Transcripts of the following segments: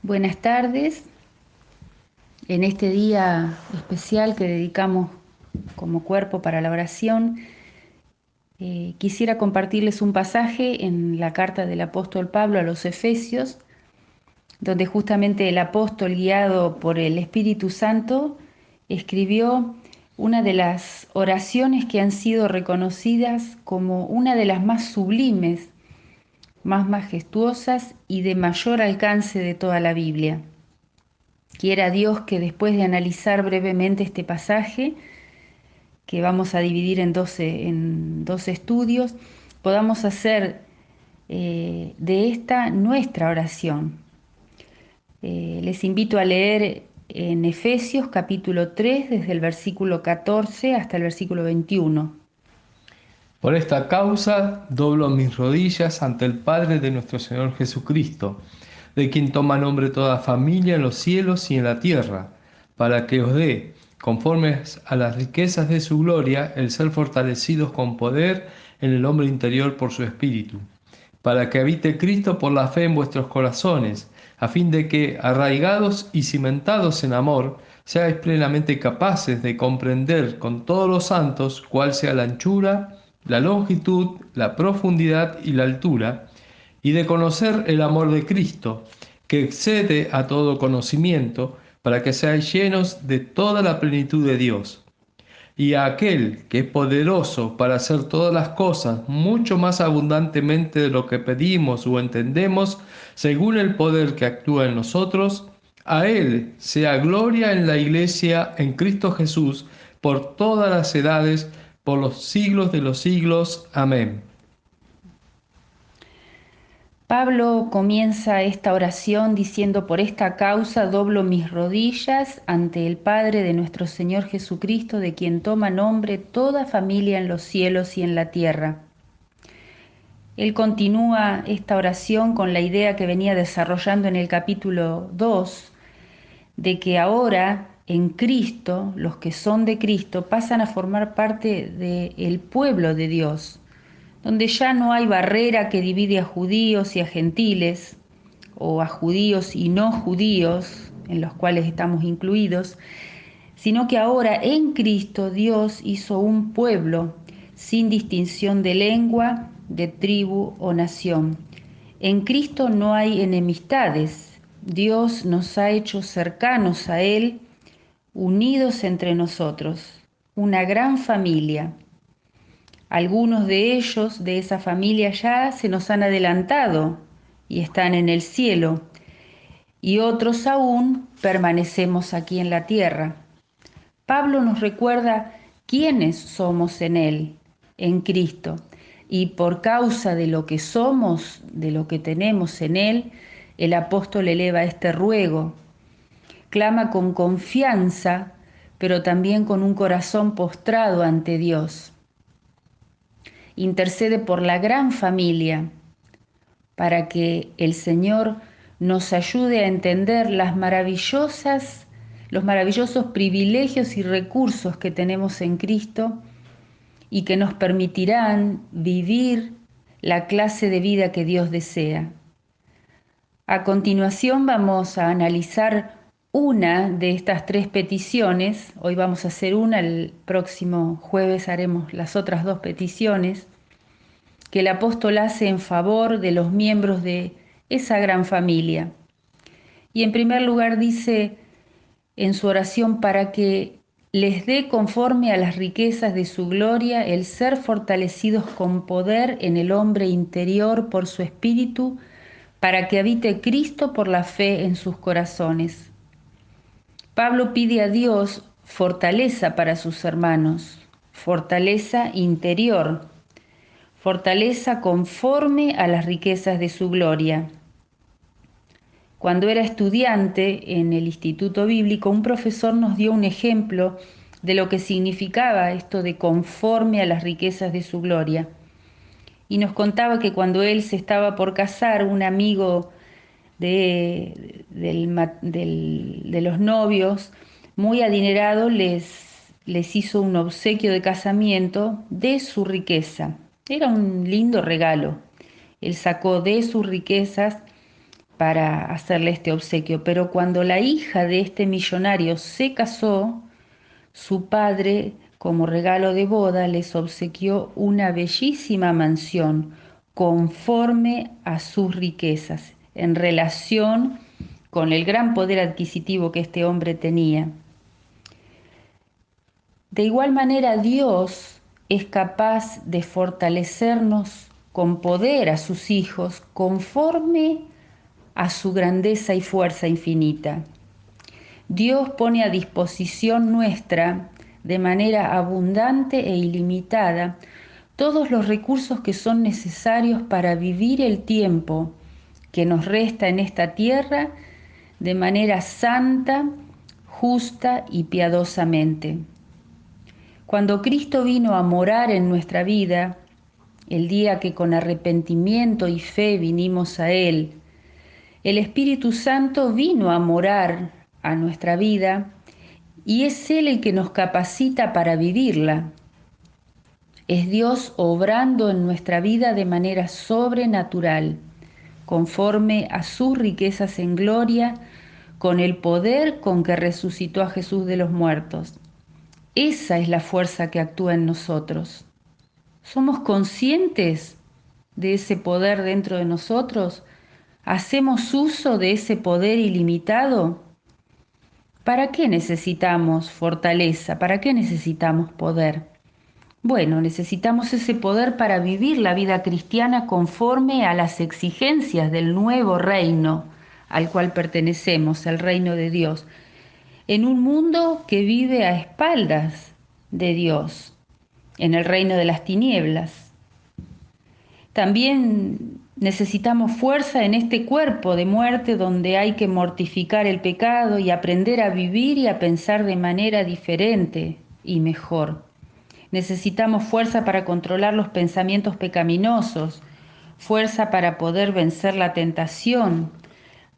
Buenas tardes. En este día especial que dedicamos como cuerpo para la oración, quisiera compartirles un pasaje en la carta del apóstol Pablo a los Efesios, donde justamente el apóstol, guiado por el Espíritu Santo, escribió una de las oraciones que han sido reconocidas como una de las más sublimes, más majestuosas y de mayor alcance de toda la Biblia. Quiera Dios que después de analizar brevemente este pasaje, que vamos a dividir en 12 estudios, podamos hacer de esta nuestra oración. Les invito a leer en Efesios capítulo 3, desde el versículo 14 hasta el versículo 21. Por esta causa doblo mis rodillas ante el Padre de nuestro Señor Jesucristo, de quien toma nombre toda familia en los cielos y en la tierra, para que os dé, conforme a las riquezas de su gloria, el ser fortalecidos con poder en el hombre interior por su Espíritu, para que habite Cristo por la fe en vuestros corazones, a fin de que, arraigados y cimentados en amor, seáis plenamente capaces de comprender con todos los santos cuál sea la anchura, la longitud, la profundidad y la altura, y de conocer el amor de Cristo, que excede a todo conocimiento, para que seáis llenos de toda la plenitud de Dios. Y a aquel que es poderoso para hacer todas las cosas mucho más abundantemente de lo que pedimos o entendemos, según el poder que actúa en nosotros, a Él sea gloria en la Iglesia, en Cristo Jesús, por todas las edades, por los siglos de los siglos. Amén. Pablo comienza esta oración diciendo: por esta causa doblo mis rodillas ante el Padre de nuestro Señor Jesucristo, de quien toma nombre toda familia en los cielos y en la tierra. Él continúa esta oración con la idea que venía desarrollando en el capítulo 2, de que ahora en Cristo, los que son de Cristo, pasan a formar parte del pueblo de Dios, donde ya no hay barrera que divide a judíos y a gentiles, o a judíos y no judíos, en los cuales estamos incluidos, sino que ahora en Cristo Dios hizo un pueblo sin distinción de lengua, de tribu o nación. En Cristo no hay enemistades. Dios nos ha hecho cercanos a Él, unidos entre nosotros, una gran familia. Algunos de ellos, de esa familia, ya se nos han adelantado y están en el cielo, y otros aún permanecemos aquí en la tierra. Pablo nos recuerda quiénes somos en Él, en Cristo, y por causa de lo que somos, de lo que tenemos en Él, el apóstol eleva este ruego, clama con confianza, pero también con un corazón postrado ante Dios. Intercede por la gran familia, para que el Señor nos ayude a entender los maravillosos privilegios y recursos que tenemos en Cristo y que nos permitirán vivir la clase de vida que Dios desea. A continuación vamos a analizar una de estas tres peticiones. Hoy vamos a hacer una, el próximo jueves haremos las otras dos peticiones que el apóstol hace en favor de los miembros de esa gran familia. Y en primer lugar dice en su oración: para que les dé conforme a las riquezas de su gloria el ser fortalecidos con poder en el hombre interior por su espíritu, para que habite Cristo por la fe en sus corazones. Pablo pide a Dios fortaleza para sus hermanos, fortaleza interior, fortaleza conforme a las riquezas de su gloria. Cuando era estudiante en el Instituto Bíblico, un profesor nos dio un ejemplo de lo que significaba esto de conforme a las riquezas de su gloria. Y nos contaba que cuando él se estaba por casar, un amigo de los novios, muy adinerado, les hizo un obsequio de casamiento de su riqueza. Era un lindo regalo. Él sacó de sus riquezas para hacerle este obsequio, pero cuando la hija de este millonario se casó, su padre, como regalo de boda, les obsequió una bellísima mansión conforme a sus riquezas, en relación con el gran poder adquisitivo que este hombre tenía. De igual manera, Dios es capaz de fortalecernos con poder a sus hijos conforme a su grandeza y fuerza infinita. Dios pone a disposición nuestra de manera abundante e ilimitada todos los recursos que son necesarios para vivir el tiempo que nos resta en esta tierra de manera santa, justa y piadosamente. Cuando Cristo vino a morar en nuestra vida, el día que con arrepentimiento y fe vinimos a Él, el Espíritu Santo vino a morar a nuestra vida y es Él el que nos capacita para vivirla. Es Dios obrando en nuestra vida de manera sobrenatural, conforme a sus riquezas en gloria, con el poder con que resucitó a Jesús de los muertos. Esa es la fuerza que actúa en nosotros. ¿Somos conscientes de ese poder dentro de nosotros? ¿Hacemos uso de ese poder ilimitado? ¿Para qué necesitamos fortaleza? ¿Para qué necesitamos poder? Bueno, necesitamos ese poder para vivir la vida cristiana conforme a las exigencias del nuevo reino al cual pertenecemos, el reino de Dios, en un mundo que vive a espaldas de Dios, en el reino de las tinieblas. También necesitamos fuerza en este cuerpo de muerte donde hay que mortificar el pecado y aprender a vivir y a pensar de manera diferente y mejor. Necesitamos fuerza para controlar los pensamientos pecaminosos, fuerza para poder vencer la tentación,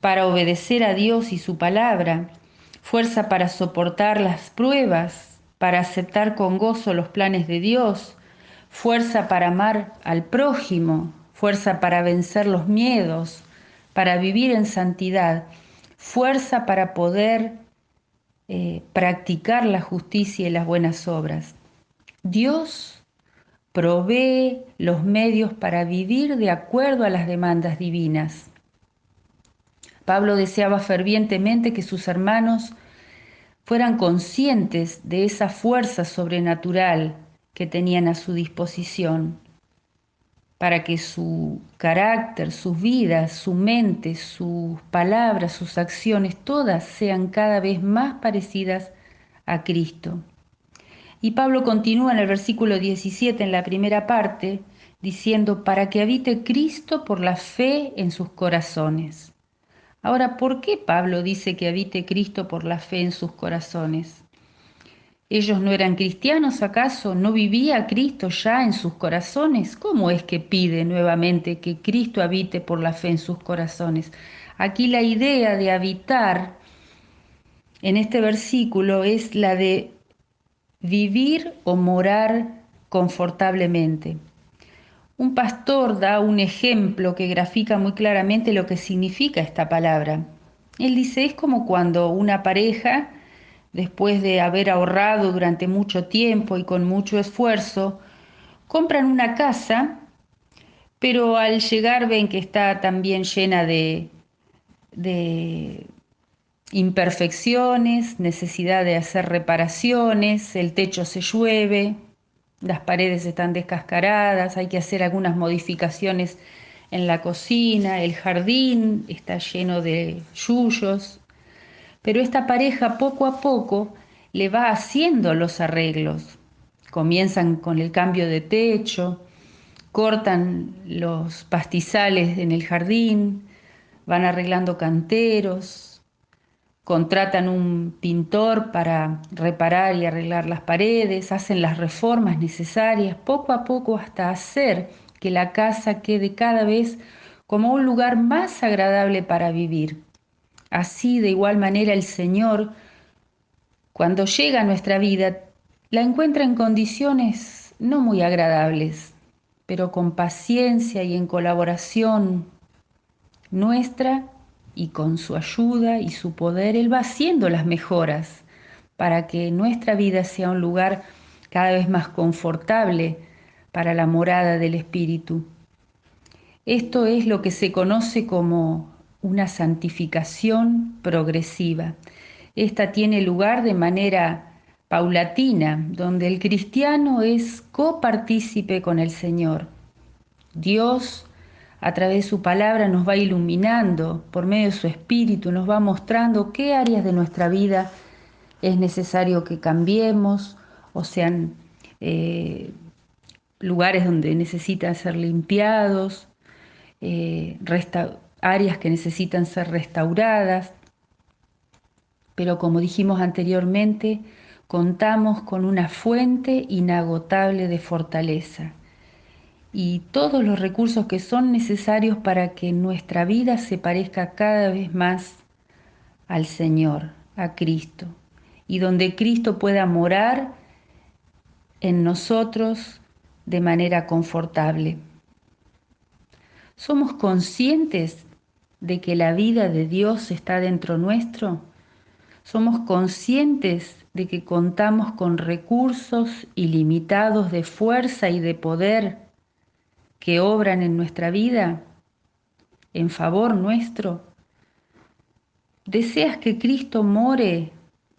para obedecer a Dios y su palabra, fuerza para soportar las pruebas, para aceptar con gozo los planes de Dios, fuerza para amar al prójimo, fuerza para vencer los miedos, para vivir en santidad, fuerza para poder practicar la justicia y las buenas obras. Dios provee los medios para vivir de acuerdo a las demandas divinas. Pablo deseaba fervientemente que sus hermanos fueran conscientes de esa fuerza sobrenatural que tenían a su disposición para que su carácter, sus vidas, su mente, sus palabras, sus acciones, todas sean cada vez más parecidas a Cristo. Y Pablo continúa en el versículo 17, en la primera parte, diciendo, para que habite Cristo por la fe en sus corazones. Ahora, ¿por qué Pablo dice que habite Cristo por la fe en sus corazones? ¿Ellos no eran cristianos acaso? ¿No vivía Cristo ya en sus corazones? ¿Cómo es que pide nuevamente que Cristo habite por la fe en sus corazones? Aquí la idea de habitar en este versículo es la de vivir o morar confortablemente. Un pastor da un ejemplo que grafica muy claramente lo que significa esta palabra. Él dice, es como cuando una pareja, después de haber ahorrado durante mucho tiempo y con mucho esfuerzo, compran una casa, pero al llegar ven que está también llena de imperfecciones, necesidad de hacer reparaciones, el techo se llueve, las paredes están descascaradas, hay que hacer algunas modificaciones en la cocina, el jardín está lleno de yuyos, pero esta pareja poco a poco le va haciendo los arreglos. Comienzan con el cambio de techo, cortan los pastizales en el jardín, van arreglando canteros, contratan un pintor para reparar y arreglar las paredes, hacen las reformas necesarias, poco a poco hasta hacer que la casa quede cada vez como un lugar más agradable para vivir. Así, de igual manera, el Señor, cuando llega a nuestra vida, la encuentra en condiciones no muy agradables, pero con paciencia y en colaboración nuestra, y con su ayuda y su poder, Él va haciendo las mejoras para que nuestra vida sea un lugar cada vez más confortable para la morada del Espíritu. Esto es lo que se conoce como una santificación progresiva. Esta tiene lugar de manera paulatina, donde el cristiano es copartícipe con el Señor. Dios, a través de su palabra, nos va iluminando, por medio de su espíritu, nos va mostrando qué áreas de nuestra vida es necesario que cambiemos, o sean lugares donde necesitan ser limpiados, áreas que necesitan ser restauradas, pero como dijimos anteriormente, contamos con una fuente inagotable de fortaleza y todos los recursos que son necesarios para que nuestra vida se parezca cada vez más al Señor, a Cristo, y donde Cristo pueda morar en nosotros de manera confortable. ¿Somos conscientes de que la vida de Dios está dentro nuestro? ¿Somos conscientes de que contamos con recursos ilimitados de fuerza y de poder que obran en nuestra vida en favor nuestro? ¿Deseas que Cristo more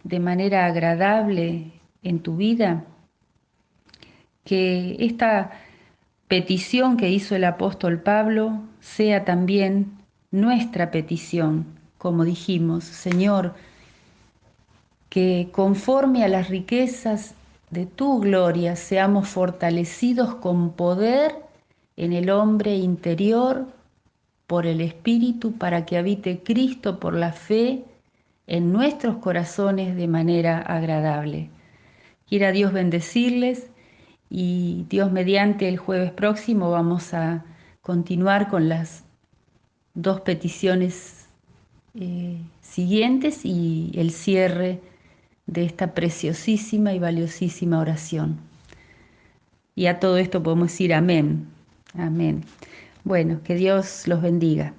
de manera agradable en tu vida? Que esta petición que hizo el apóstol Pablo sea también nuestra petición, como dijimos, Señor, que conforme a las riquezas de tu gloria seamos fortalecidos con poder en el hombre interior por el Espíritu para que habite Cristo por la fe en nuestros corazones de manera agradable. Quiera Dios bendecirles y Dios mediante el jueves próximo vamos a continuar con las dos peticiones siguientes y el cierre de esta preciosísima y valiosísima oración. Y a todo esto podemos decir amén, amén. Bueno, que Dios los bendiga.